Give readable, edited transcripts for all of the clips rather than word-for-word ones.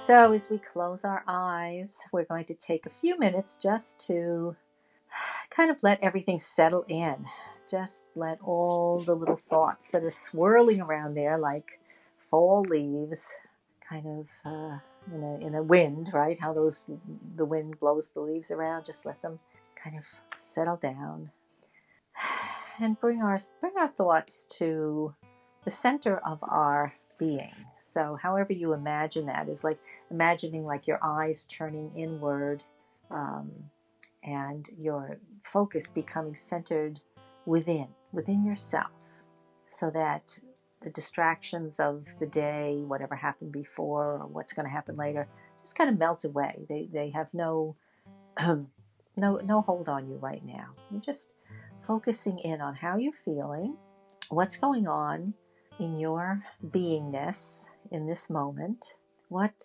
So as we close our eyes, we're going to take a few minutes just to kind of let everything settle in. Just let all the little thoughts that are swirling around there like fall leaves kind of in a wind, right? How the wind blows the leaves around. Just let them kind of settle down and bring our thoughts to the center of our being. So however you imagine that is like imagining like your eyes turning inward, um, and your focus becoming centered within yourself, so that the distractions of the day, whatever happened before or what's going to happen later, just kind of melt away. They have no no hold on you right now. You're just focusing in on how you're feeling, what's going on in your beingness in this moment, what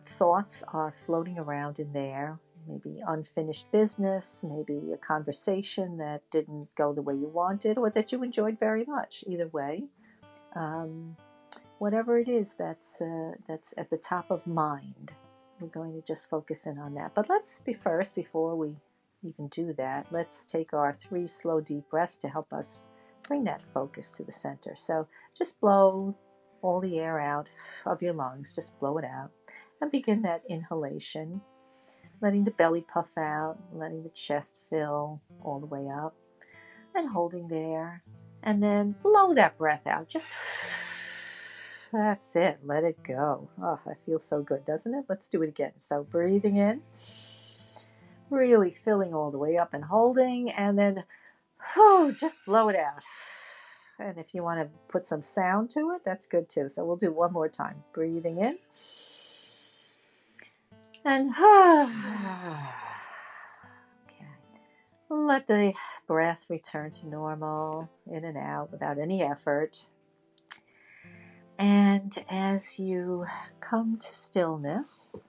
thoughts are floating around in there. Maybe unfinished business, maybe a conversation that didn't go the way you wanted or that you enjoyed very much. Either way, um, whatever it is that's at the top of mind, we're going to just focus in on that. But let's be first, before we even do that, let's take our 3 slow deep breaths to help us bring that focus to the center. So just blow all the air out of your lungs, just blow it out, and begin that inhalation, letting the belly puff out, letting the chest fill all the way up, and holding there. And then blow that breath out. Just that's it. Let it go. Oh, that feels so good, doesn't it? Let's do it again. So breathing in, really filling all the way up and holding, and then just blow it out. And if you want to put some sound to it, that's good too. So we'll do one more time. Breathing in. And okay. Let the breath return to normal, in and out without any effort. And as you come to stillness,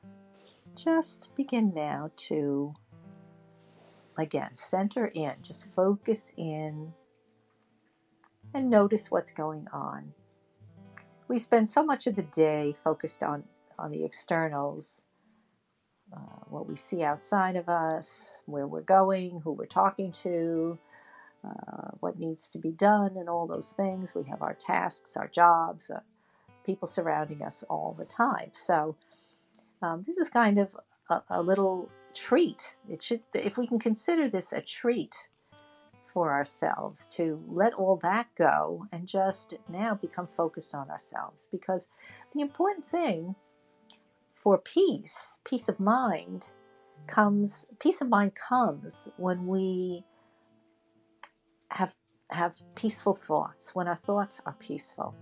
just begin now to, again, center in. Just focus in and notice what's going on. We spend so much of the day focused on the externals, what we see outside of us, where we're going, who we're talking to, what needs to be done, and all those things. We have our tasks, our jobs, people surrounding us all the time. So this is kind of a little treat. It should, if we can consider this a treat for ourselves, to let all that go and just now become focused on ourselves. Because the important thing for peace of mind comes when we have peaceful thoughts, when our thoughts are peaceful.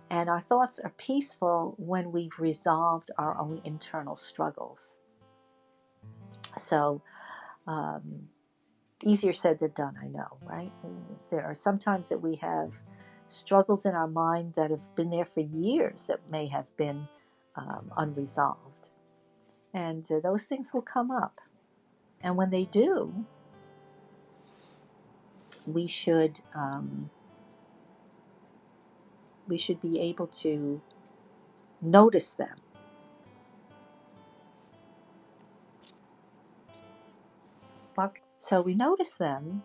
And our thoughts are peaceful when we've resolved our own internal struggles. So, easier said than done, I know, right? There are some times that we have struggles in our mind that have been there for years that may have been unresolved. And those things will come up. And when they do, we should be able to notice them. So we notice them,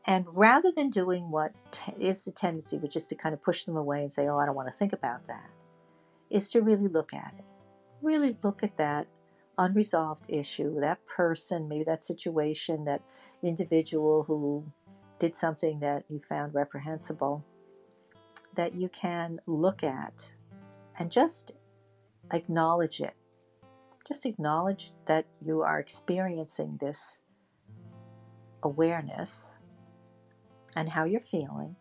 and rather than doing what is the tendency, which is to kind of push them away and say, oh, I don't want to think about that, is to really look at it. Really look at that unresolved issue, that person, maybe that situation, that individual who did something that you found reprehensible, that you can look at and just acknowledge it. Just acknowledge that you are experiencing this awareness and how you're feeling.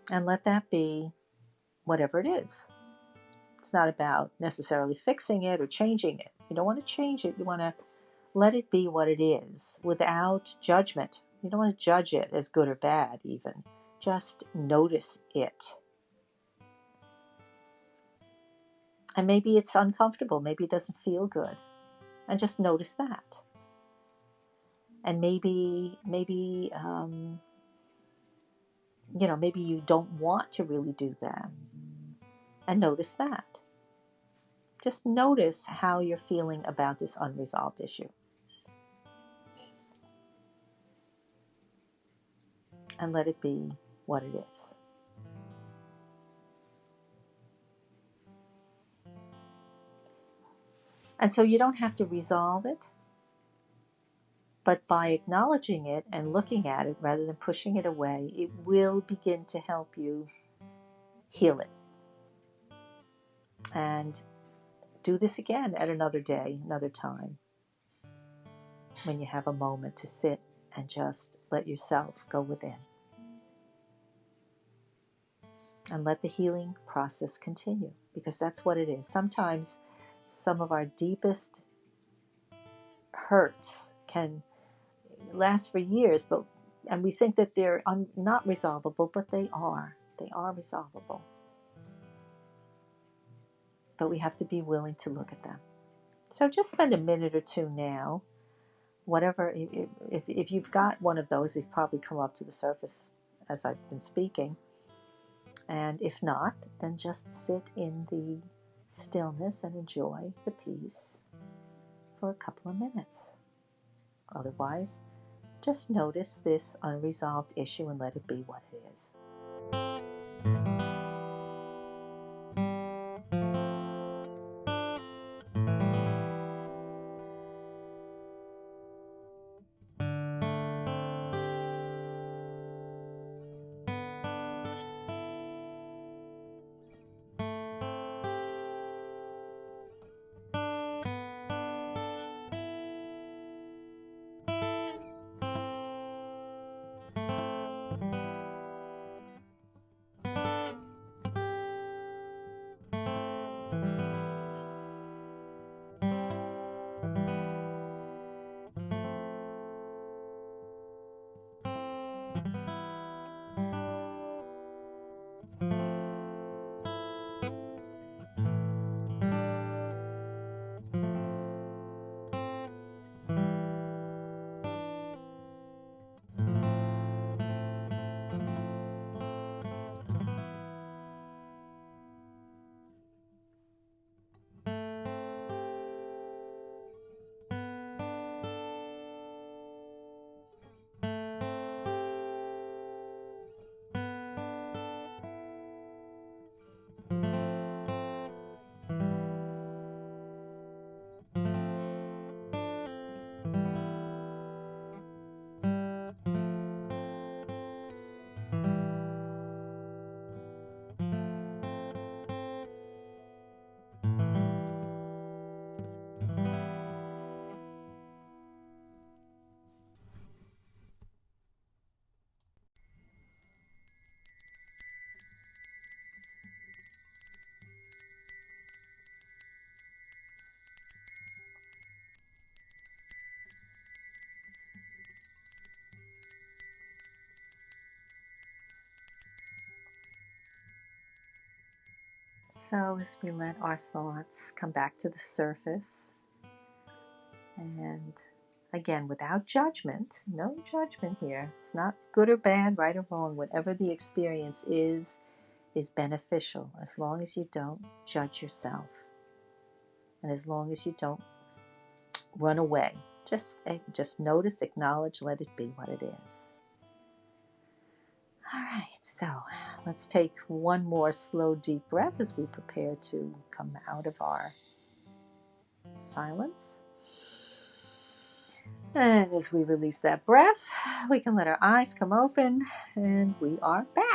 And let that be whatever it is. It's not about necessarily fixing it or changing it. You don't want to change it. You want to let it be what it is without judgment. You don't want to judge it as good or bad even. Just notice it. And maybe it's uncomfortable. Maybe it doesn't feel good. And just notice that. And maybe maybe you don't want to really do that. And notice that. Just notice how you're feeling about this unresolved issue. And let it be what it is. And so you don't have to resolve it, but by acknowledging it and looking at it rather than pushing it away, it will begin to help you heal it. And do this again at another day, another time, when you have a moment to sit and just let yourself go within. And let the healing process continue, because that's what it is. Sometimes some of our deepest hurts can last for years, and we think that they're not resolvable, but they are. They are resolvable. But we have to be willing to look at them. So just spend a minute or two now. Whatever, if you've got one of those, they've probably come up to the surface as I've been speaking. And if not, then just sit in the stillness and enjoy the peace for a couple of minutes. Otherwise, just notice this unresolved issue and let it be what it is. So as we let our thoughts come back to the surface, and again, without judgment, no judgment here. It's not good or bad, right or wrong. Whatever the experience is beneficial as long as you don't judge yourself. And as long as you don't run away. Just notice, acknowledge, let it be what it is. All right, so let's take one more slow, deep breath as we prepare to come out of our silence. And as we release that breath, we can let our eyes come open, and we are back.